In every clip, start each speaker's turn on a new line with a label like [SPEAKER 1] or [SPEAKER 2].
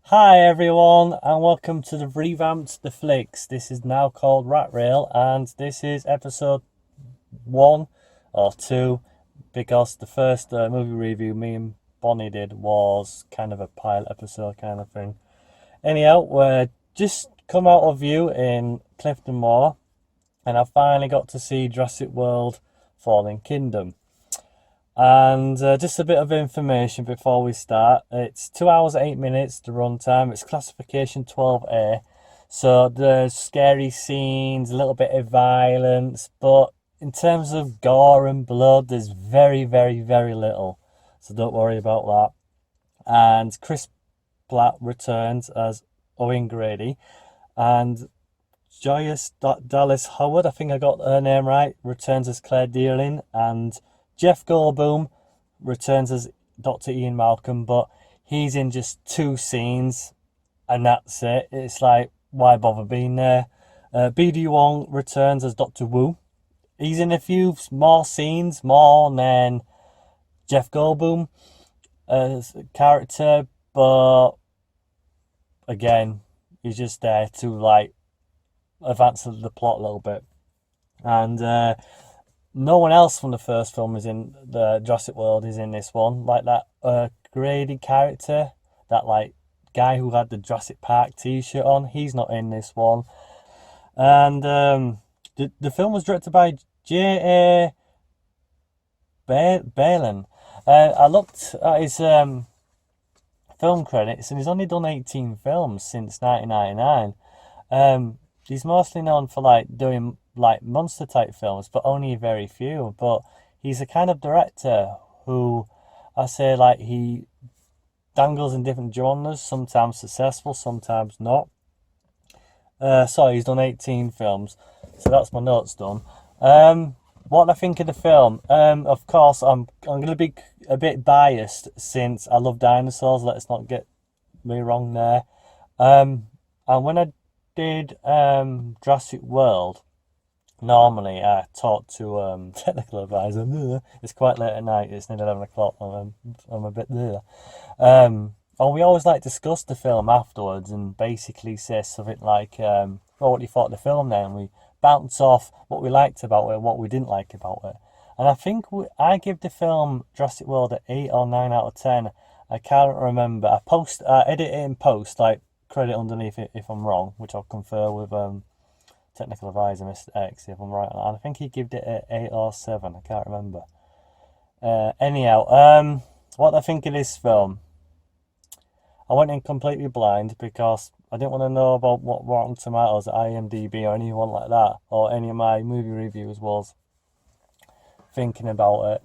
[SPEAKER 1] Hi everyone, and welcome to the revamped The Flicks. This is now called Rat Rail, and this is episode 1 or 2, because the first movie review me and Bonnie did was kind of a pilot episode kind of thing. Anyhow, we're just come out of view in Clifton Moor, and I finally got to see Jurassic World Fallen Kingdom. And just a bit of information before we start. It's 2 hours 8 minutes the runtime. It's classification 12A. So there's scary scenes, a little bit of violence, but in terms of gore and blood, there's very, very, very little. So don't worry about that. And Chris Platt returns as Owen Grady, and Joyous Dallas Howard, I think I got her name right, returns as Claire Dearling, and Jeff Goldblum returns as Dr. Ian Malcolm, but he's in just 2 scenes, and that's it. It's like, why bother being there? BD Wong returns as Dr. Wu. He's in a few more scenes, more than Jeff Goldblum as a character, but again, he's just there to like advance the plot a little bit. And no one else from the first film is in the Jurassic World is in this one. Like that Grady character, that like guy who had the Jurassic Park T-shirt on, he's not in this one. And the film was directed by J.A. Balin. I looked at his film credits, and he's only done 18 films since 1999. He's mostly known for like doing like monster type films, but only very few. But he's a kind of director who I say like he dangles in different genres, sometimes successful, sometimes not. Sorry, he's done 18 films, so that's my notes done. What I think of the film? Of course, I'm going to be a bit biased since I love dinosaurs. Let's not get me wrong there. And when I did Jurassic World, normally I talk to technical advisor. It's quite late at night. It's nearly 11 o'clock. I'm a bit there. And we always like discuss the film afterwards and basically say something like, "Oh, what do you thought of the film?" Then we bounce off what we liked about it, and what we didn't like about it. And I think I give the film Jurassic World an 8 or 9 out of 10. I can't remember. I edit it in post, like credit underneath it if I'm wrong, which I'll confer with technical advisor Mr. X if I'm right on that. And I think he gave it an 8 or 7. I can't remember. Anyhow, what I think of this film? I went in completely blind because I didn't want to know about what Rotten Tomatoes, IMDb, or anyone like that, or any of my movie reviews was thinking about it.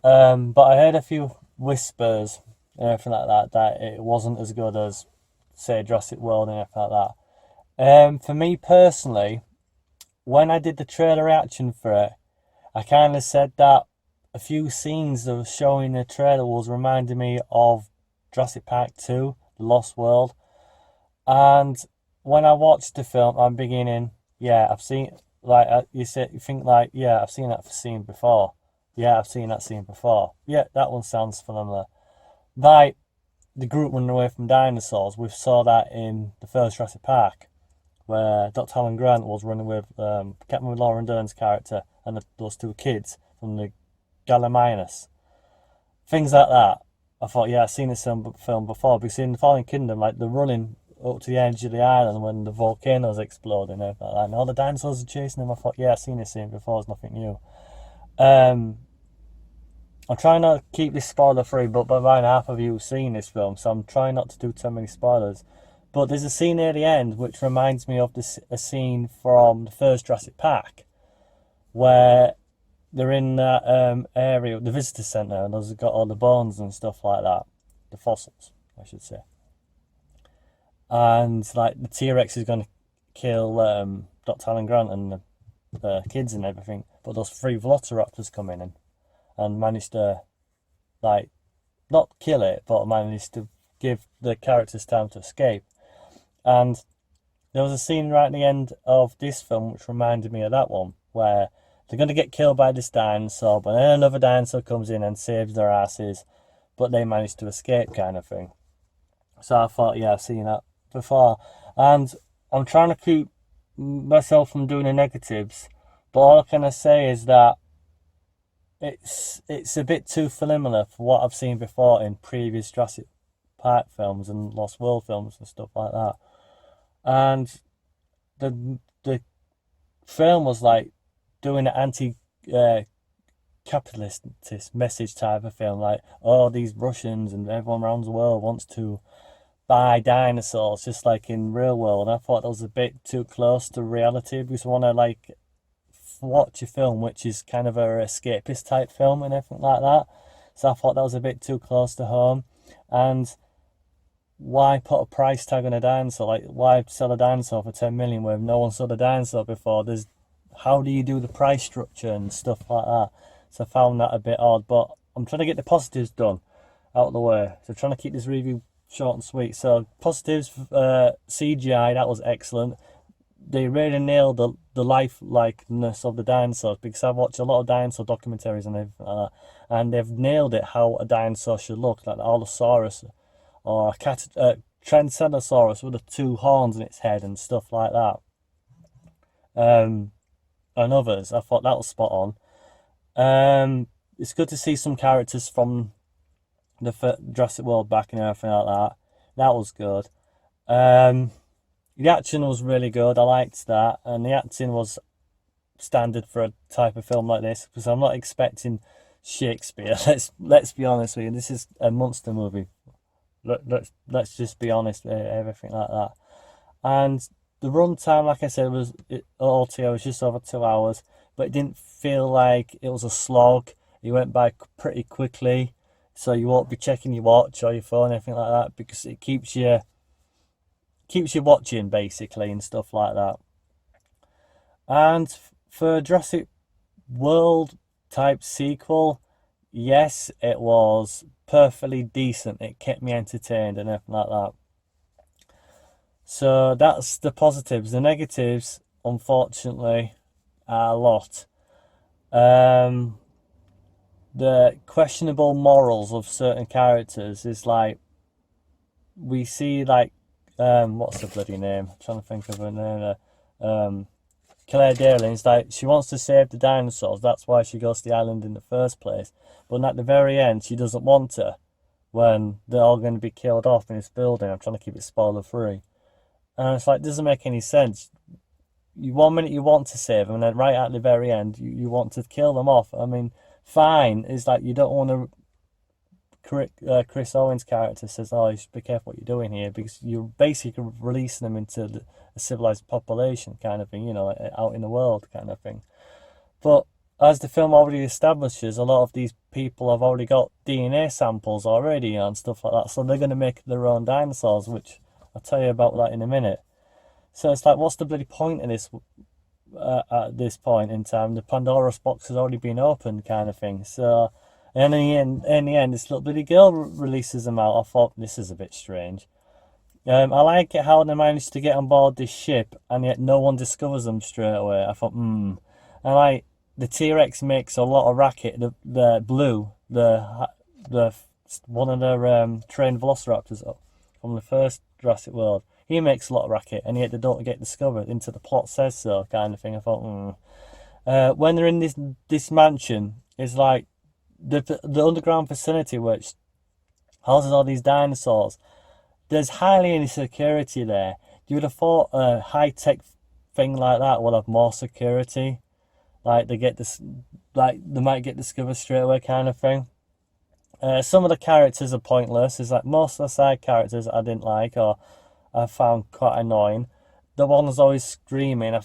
[SPEAKER 1] But I heard a few whispers, everything like that it wasn't as good as, say, Jurassic World and everything like that. For me personally, when I did the trailer reaction for it, I kind of said that a few scenes that were showing the trailer was reminding me of Jurassic Park 2, The Lost World. And when I watched the film, I'm beginning, yeah, I've seen, like, you think, like, yeah, I've seen that scene before. Yeah, I've seen that scene before. Yeah, that one sounds familiar. Like, the group running away from dinosaurs, we saw that in the first Jurassic Park, where Dr. Alan Grant was running with, Captain Laura Dern's character and those 2 kids from the Gallimimus. Things like that. I thought, yeah, I've seen this film before, because in the Fallen Kingdom, like, they're running up to the edge of the island when the volcanoes exploding and everything like that, and all the dinosaurs are chasing them. I thought, yeah, I've seen this scene before, it's nothing new. I'm trying not to keep this spoiler free, but by around half of you have seen this film, so I'm trying not to do too many spoilers. But there's a scene near the end which reminds me of a scene from the first Jurassic Park, where they're in that area, the visitor centre, and those got all the bones and stuff like that, the fossils, I should say. And like the T-Rex is going to kill Dr. Alan Grant and the kids and everything, but those 3 Velociraptors come in and manage to, like, not kill it, but manage to give the characters time to escape. And there was a scene right at the end of this film which reminded me of that one, where they're going to get killed by this dinosaur, but then another dinosaur comes in and saves their asses, but they manage to escape, kind of thing. So I thought, yeah, I've seen that before. And I'm trying to keep myself from doing the negatives. But all I can say is that it's a bit too familiar for what I've seen before in previous Jurassic Park films and Lost World films and stuff like that. And the film was like doing an anti capitalist message type of film, like, oh, these Russians and everyone around the world wants to buy dinosaurs just like in real world. And I thought that was a bit too close to reality because I want to like watch a film which is kind of a escapist type film and everything like that. So I thought that was a bit too close to home. And why put a price tag on a dinosaur? Like, why sell a dinosaur for 10 million where no one sold a dinosaur before? How do you do the price structure and stuff like that? So I found that a bit odd, but I'm trying to get the positives done out of the way. So trying to keep this review short and sweet. So positives, CGI, that was excellent. They really nailed the likeness of the dinosaurs, because I've watched a lot of dinosaur documentaries and everything like that, and they've nailed it how a dinosaur should look, like the Allosaurus or a Transcenosaurus with the two horns in its head and stuff like that. And others, I thought that was spot on. It's good to see some characters from the Jurassic World back and everything like that. That was good. The action was really good. I liked that, and the acting was standard for a type of film like this, because I'm not expecting Shakespeare. Let's be honest with you. This is a monster movie. Let's just be honest. Everything like that, and the runtime, like I said, was altogether was just over 2 hours, but it didn't feel like it was a slog. It went by pretty quickly, so you won't be checking your watch or your phone, anything like that, because it keeps you watching basically and stuff like that. And for Jurassic World type sequel, yes, it was perfectly decent. It kept me entertained and everything like that. So that's the positives. The negatives, unfortunately, are a lot. The questionable morals of certain characters is like, we see like, what's the bloody name? I'm trying to think of her name. Claire Daly's like, she wants to save the dinosaurs. That's why she goes to the island in the first place. But at the very end, she doesn't want to, when they're all going to be killed off in this building. I'm trying to keep it spoiler free. And it's like, it doesn't make any sense. One minute you want to save them, and then right at the very end, you want to kill them off. I mean, fine. It's like, you don't want to. Chris Owen's character says, oh, you should be careful what you're doing here, because you're basically releasing them into a civilized population kind of thing, out in the world kind of thing. But as the film already establishes, a lot of these people have already got DNA samples already and stuff like that, so they're going to make their own dinosaurs, which I'll tell you about that in a minute. So it's like, what's the bloody point of this at this point in time? The Pandora's box has already been opened kind of thing. So, and in the end, this little bloody girl releases them out. I thought, this is a bit strange. I like it how they managed to get on board this ship, and yet no one discovers them straight away. I thought, And like, the T-Rex makes a lot of racket. The Blue, the one of the trained velociraptors from the first Jurassic World, he makes a lot of racket, and yet they don't get discovered until the plot says so, kind of thing. I thought, when they're in this mansion, it's like the underground facility which houses all these dinosaurs. There's hardly any security there. You would have thought a high-tech thing like that will have more security. Like, they might get discovered straight away kind of thing. Some of the characters are pointless. It's like, most of the side characters I didn't like, or I found quite annoying. The one was always screaming.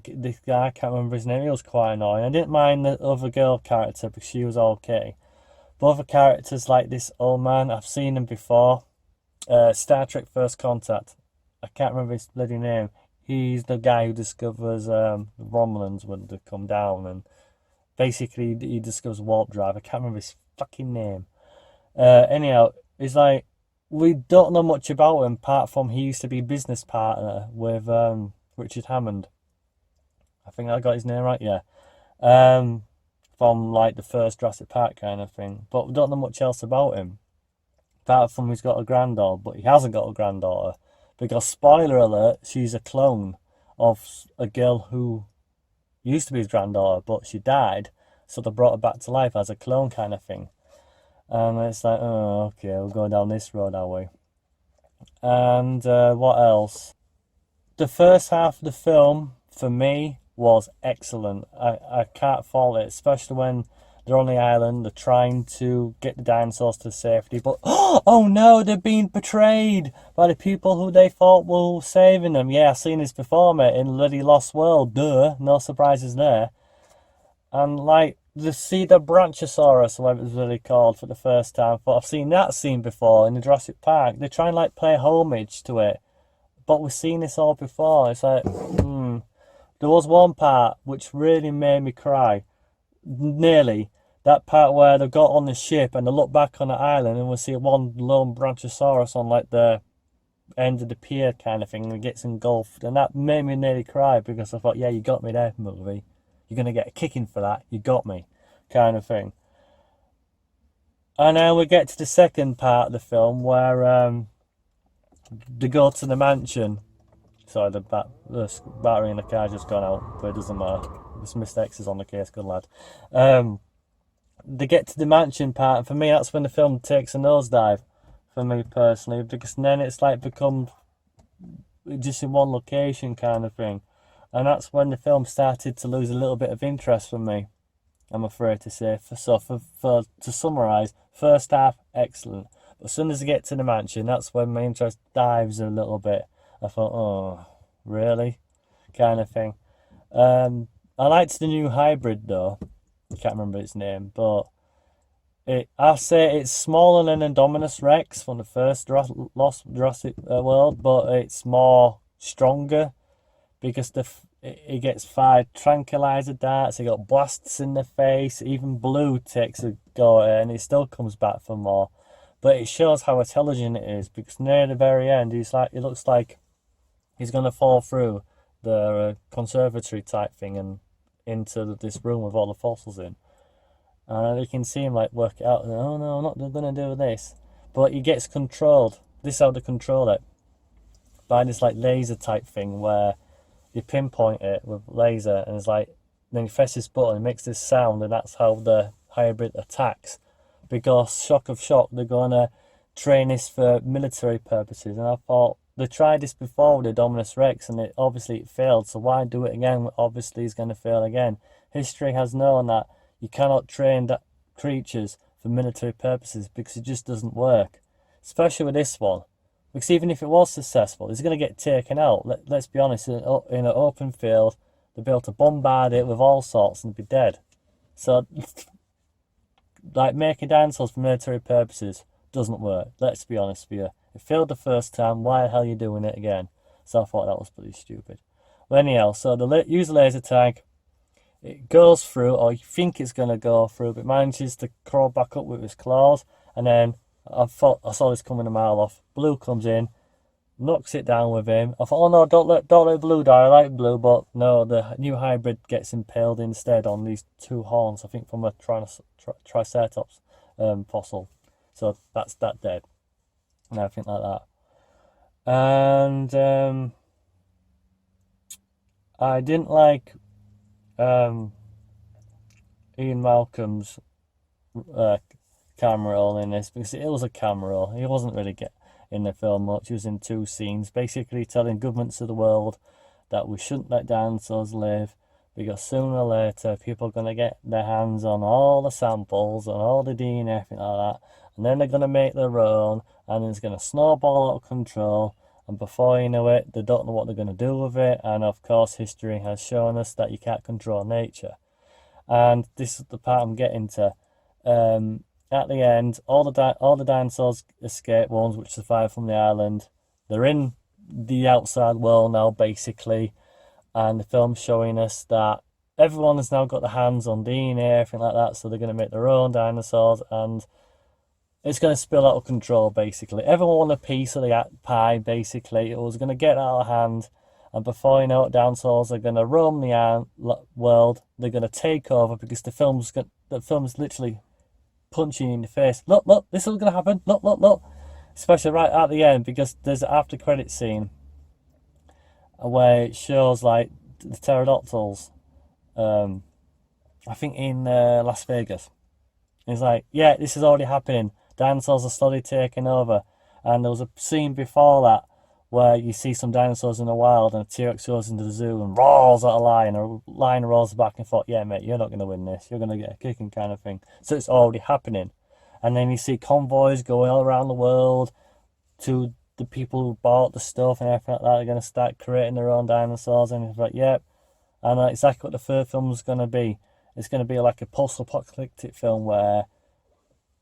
[SPEAKER 1] This guy, I can't remember his name, he was quite annoying. I didn't mind the other girl character because she was okay. But other characters like this old man, I've seen him before. Star Trek First Contact. I can't remember his bloody name. He's the guy who discovers the Romulans when they come down, and basically he discovers warp drive. I can't remember his fucking name. Anyhow, it's like, we don't know much about him apart from he used to be business partner with Richard Hammond. I think I got his name right, yeah. From like the first Jurassic Park kind of thing. But we don't know much else about him. apart from he's got a granddaughter, but he hasn't got a granddaughter because, spoiler alert, she's a clone of a girl who used to be his granddaughter, but she died, so they brought her back to life as a clone kind of thing. And it's like, oh, okay, we'll go down this road, are we? And what else? The first half of the film, for me, was excellent. I can't fault it, especially when they're on the island, they're trying to get the dinosaurs to safety, but oh no, they're being betrayed by the people who they thought were saving them. Yeah, I've seen this before, mate, in Bloody Lost World, duh, no surprises there. And like, to see the Branchosaurus, whatever it was really called, for the first time, but I've seen that scene before in the Jurassic Park. They try and like play homage to it, but we've seen this all before. It's like, There was one part which really made me cry. Nearly. That part where they got on the ship and they look back on the island and we see one lone Branchosaurus on like the end of the pier kind of thing and it gets engulfed. And that made me nearly cry because I thought, yeah, you got me there, movie. You're going to get a kicking for that. You got me. Kind of thing. And now we get to the second part of the film where they go to the mansion. Sorry, the battery in the car just gone out, but it doesn't matter. This Mr. X is on the case, good lad. They get to the mansion part, and for me, that's when the film takes a nosedive, for me personally, because then it's like become just in one location kind of thing. And that's when the film started to lose a little bit of interest for me, I'm afraid to say. To summarise, first half, excellent. But as soon as I get to the mansion, that's when my interest dives a little bit. I thought, oh, really? Kind of thing. I liked the new hybrid though. I can't remember its name, but I say it's smaller than Indominus Rex from the first Lost Jurassic World, but it's more stronger because it gets 5 tranquilizer darts. It got blasts in the face. Even Blue takes a go at it, and it still comes back for more. But it shows how intelligent it is because near the very end, it looks like he's gonna fall through the conservatory type thing and into this room with all the fossils in. And you can see him like work it out. Oh no, I'm not gonna do this. But he gets controlled. This is how they control it. By this like laser type thing where you pinpoint it with laser and it's like then you press this button, it makes this sound, and that's how the hybrid attacks. Because shock of shock, they're gonna train this for military purposes. And I thought they tried this before with the Dominus Rex and it failed, so why do it again? Obviously it's going to fail again. History has known that you cannot train creatures for military purposes because it just doesn't work. Especially with this one. Because even if it was successful, it's going to get taken out. Let's be honest, in an open field, they'd be able to bombard it with all sorts and be dead. So, like making dinosaurs for military purposes doesn't work. Let's be honest with you. It failed the first time, why the hell are you doing it again? So I thought that was pretty stupid. Well, anyhow, so they use a laser tag. It goes through, or you think it's going to go through, but manages to crawl back up with its claws. And then I saw this coming a mile off. Blue comes in, knocks it down with him. I thought, oh no, don't let Blue die. I like Blue, but no, the new hybrid gets impaled instead on these 2 horns, I think from a Triceratops fossil. So that's that dead. And everything like that. And I didn't like Ian Malcolm's camera roll in this because it was a camera roll. He wasn't really in the film much. He was in 2 scenes, basically telling governments of the world that we shouldn't let dinosaurs live because sooner or later people are going to get their hands on all the samples and all the DNA, everything like that, and then they're going to make their own, and it's going to snowball out of control, and before you know it, they don't know what they're going to do with it. And of course history has shown us that you can't control nature. And this is the part I'm getting to. At the end, all the dinosaurs escape, ones which survive from the island. They're in the outside world now, basically, and the film's showing us that everyone has now got their hands on DNA, everything like that, so they're going to make their own dinosaurs, and it's going to spill out of control, basically. Everyone want a piece of the pie, basically. It was going to get out of hand, and before you know it, dinosaurs are going to roam the world. They're going to take over because the film's literally punching you in the face. Look, this is going to happen. Look. especially right at the end, because there's an after credit scene where it shows like the pterodactyls. I think in Las Vegas. It's like, yeah, this is already happening. Dinosaurs are slowly taking over. And there was a scene before that where you see some dinosaurs in the wild and a T-Rex goes into the zoo and roars at a lion, or a lion rolls back and thought, yeah, mate, you're not going to win this. You're going to get a kicking kind of thing. So it's already happening. And then you see convoys going all around the world to the people who bought the stuff and everything like that. They're going to start creating their own dinosaurs. And it's like, yep. And that's exactly what the third film is going to be. It's going to be like a post-apocalyptic film where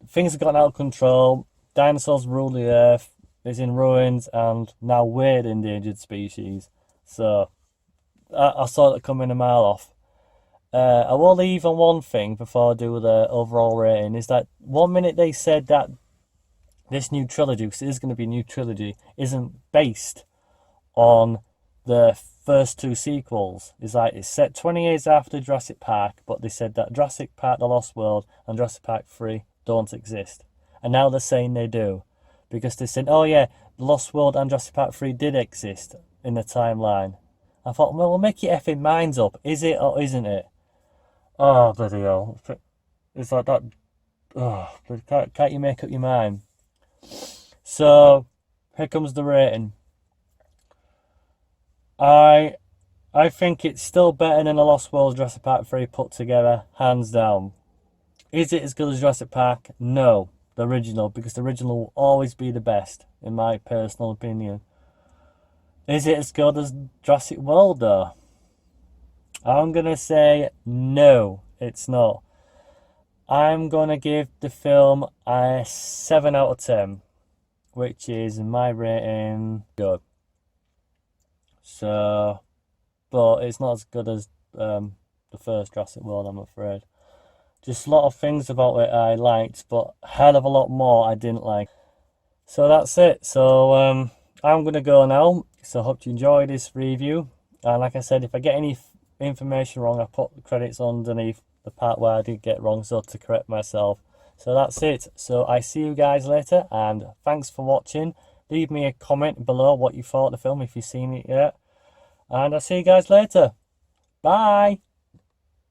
[SPEAKER 1] things have gotten out of control. Dinosaurs rule the earth. It's in ruins, and now we're the endangered species. So I saw that coming a mile off. I will leave on one thing before I do the overall rating. Is that 1 minute they said that this new trilogy, because it is going to be a new trilogy, isn't based on the first two sequels. It's like it's set 20 years after Jurassic Park, but they said that Jurassic Park The Lost World and Jurassic Park 3 don't exist. And now they're saying they do. Because they said, oh yeah, The Lost World and Jurassic Park 3 did exist in the timeline. I thought, well, we'll make your effing minds up. Is it or isn't it? Oh, bloody hell. It's like that. Oh, can't you make up your mind? So, here comes the rating. I think it's still better than The Lost World Jurassic Park 3 put together, hands down. Is it as good as Jurassic Park? No, the original, because the original will always be the best, in my personal opinion. Is it as good as Jurassic World, though? I'm going to say no, it's not. I'm going to give the film a 7 out of 10, which is my rating good. So, but it's not as good as the first Jurassic World, I'm afraid. Just a lot of things about it I liked, but a hell of a lot more I didn't like. So that's it. So I'm going to go now. So I hope you enjoyed this review. And like I said, if I get any information wrong, I put the credits underneath the part where I did get wrong, so to correct myself. So that's it. So I see you guys later, and thanks for watching. Leave me a comment below what you thought of the film if you've seen it yet. And I'll see you guys later. Bye.